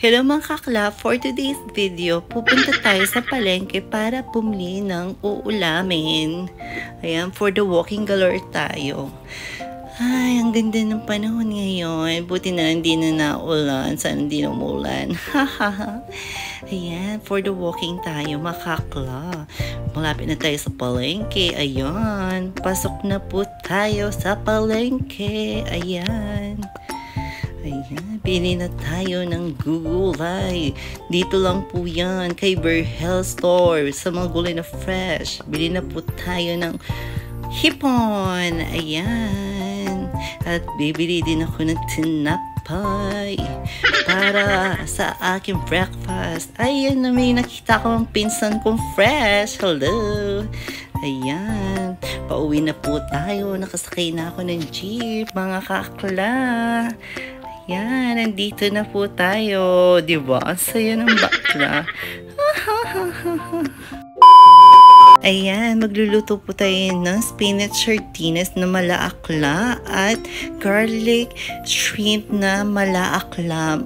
Hello mga kakla, for today's video, pupunta tayo sa palengke para bumili ng uulamin. Ayan, for the walking galore tayo. Ay, ang ganda ng panahon ngayon. Buti na lang di na naulan. Sana di na umulan. Ayan, for the walking tayo, mga kakla. Malapit na tayo sa palengke. Ayan, pasok na po tayo sa palengke. Ayan. Ayan, pili na tayo ng gulay. Dito lang po yan, kay Berhel Store, sa mga gulay na fresh. Bili na po tayo ng hipon. Ayan. At bibili din ako ng tinapay para sa aking breakfast. Ayan na, may nakita ko ang pinsan kong fresh. Hello. Ayan. Pauwi na po tayo. Nakasakay na ako ng jeep, mga kakla. Yan, nandito na po tayo. Diba? Ang saya ng bakla. Ayan, magluluto po tayo ng spinach sardinas na malaakla at garlic shrimp na malaakla.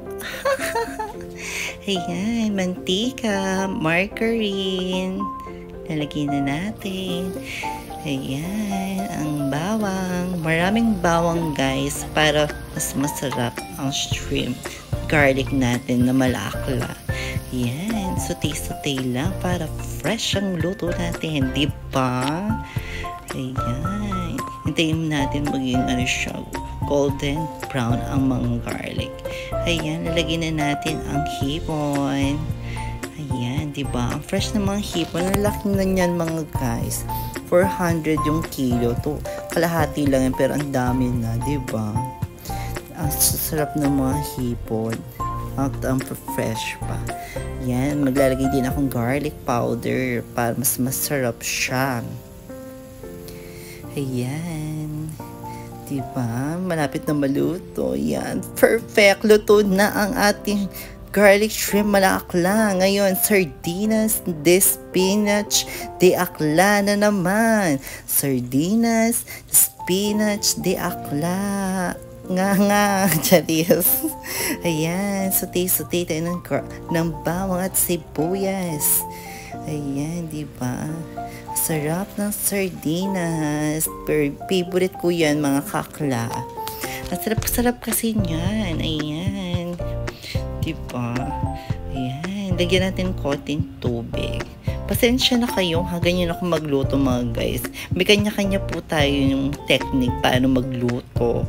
Ayan, mantika, margarine. Lalagyan na natin. Ayan, ang bawang. Maraming bawang guys para mas masarap ang shrimp. Garlic natin na malakla. Ayan, sauté-sauté lang para fresh ang luto natin. Diba? Ayan. Hintayin natin maging siya, golden brown ang mga garlic. Ayan, lalagyan na natin ang hipon. Ayan, diba? Ang fresh na mga hipon. Ang laki na yan mga guys. 400 yung kilo. To, kalahati lang yan, pero ang dami na, diba? Ang sarap ng mga hipon. Ang fresh pa. Yan, maglalagay din akong garlic powder para mas masarap siya. Ayan. Diba? Malapit na maluto. Yan. Perfect. Luto na ang ating garlic shrimp malakla. Ngayon, sardinas de spinach de akla na naman. Sardinas, spinach de akla. Nga. Charis. Ayan. Sauté-sauté tayo ng bawang at sibuyas. Ayan, diba? Sarap ng sardinas. Favorite ko yan, mga kakla. Ang sarap-sarap kasi yan. Ayan. Diba? Ayan. Lagyan natin konting tubig. Pasensya na kayo ha. Ganyan ako magluto mga guys. May kanya-kanya po tayo yung technique paano magluto.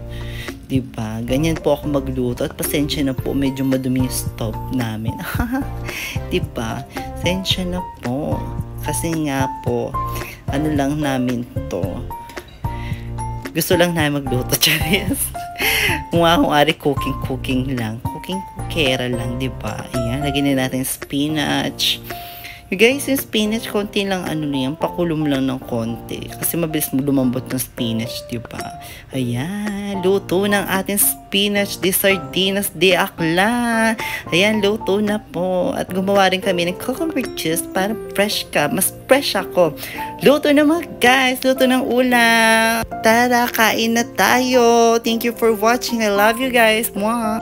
Diba? Ganyan po ako magluto. At pasensya na po. Medyo madumi yung stove namin. Diba? Pasensya na po. Kasi nga po, ano lang namin to. Gusto lang namin magluto. Charis. Kung ari cooking lang. Kukera lang, diba? Ayan, lagyan na natin spinach. You guys, yung spinach, konti lang yan, pakulong lang ng konti. Kasi mabilis lumambot ng spinach, diba? Ayan, luto ng ating spinach de sardinas de akla. Ayan, luto na po. At gumawa rin kami ng cucumber juice para fresh ka. Mas fresh ako. Luto na mga guys, luto ng ulam. Tara, kain na tayo. Thank you for watching. I love you guys. Mwah!